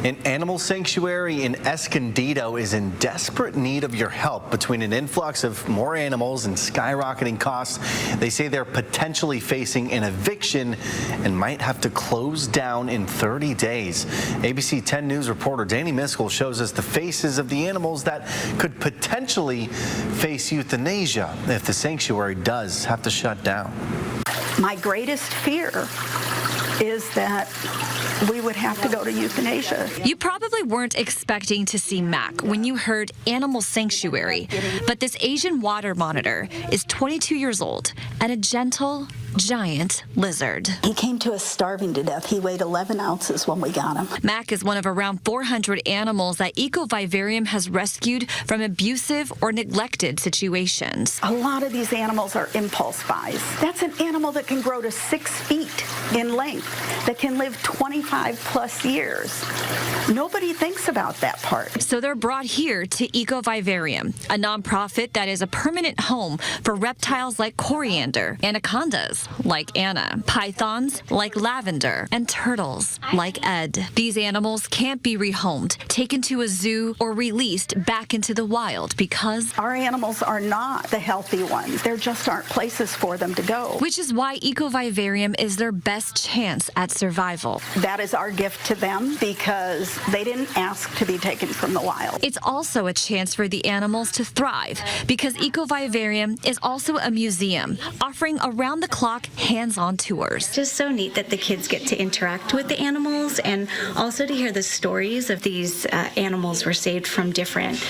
An animal sanctuary in Escondido is in desperate need of your help. Between an influx of more animals and skyrocketing costs, they say they're potentially facing an eviction and might have to close down in 30 days. ABC 10 News reporter Danny Miskell shows us the faces of the animals that could potentially face euthanasia if the sanctuary does have to shut down. My greatest fear is that we would have to go to euthanasia. You probably weren't expecting to see Mac when you heard animal sanctuary, but this Asian water monitor is 22 years old and a gentle, giant lizard. He came to us starving to death. He weighed 11 ounces when we got him. Mac is one of around 400 animals that EcoVivarium has rescued from abusive or neglected situations. A lot of these animals are impulse buys. That's an animal that can grow to 6 feet in length, that can live 25 plus years. Nobody thinks about that part. So they're brought here to EcoVivarium, a nonprofit that is a permanent home for reptiles like coriander, anacondas like Anna, pythons like Lavender, and turtles like Ed. These animals can't be rehomed, taken to a zoo, or released back into the wild because our animals are not the healthy ones. There just aren't places for them to go. Which is why EcoVivarium is their best chance at survival. That is our gift to them because they didn't ask to be taken from the wild. It's also a chance for the animals to thrive because EcoVivarium is also a museum offering around-the-clock hands-on tours. Just so neat that the kids get to interact with the animals and also to hear the stories of these animals were saved from different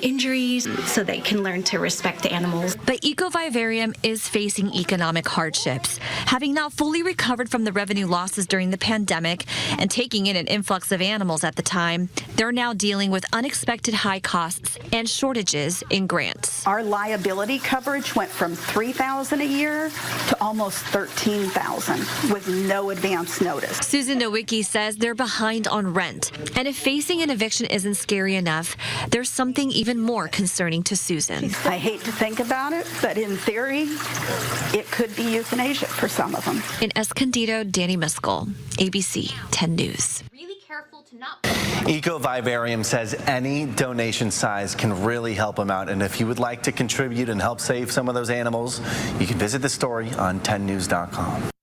injuries so they can learn to respect the animals. But EcoVivarium is facing economic hardships. Having not fully recovered from the revenue losses during the pandemic and taking in an influx of animals at the time, they're now dealing with unexpected high costs and shortages in grants. Our liability coverage went from $3,000 a year to almost $13,000 with no advance notice. Susan Nowicki says they're behind on rent. And if facing an eviction isn't scary enough, there's something even more concerning to Susan. I hate to think about it, but in theory, it could be euthanasia for some of them. In Escondido, Danny Miskell, ABC 10 News. EcoVivarium says any donation size can really help them out. And if you would like to contribute and help save some of those animals, you can visit the story on 10news.com.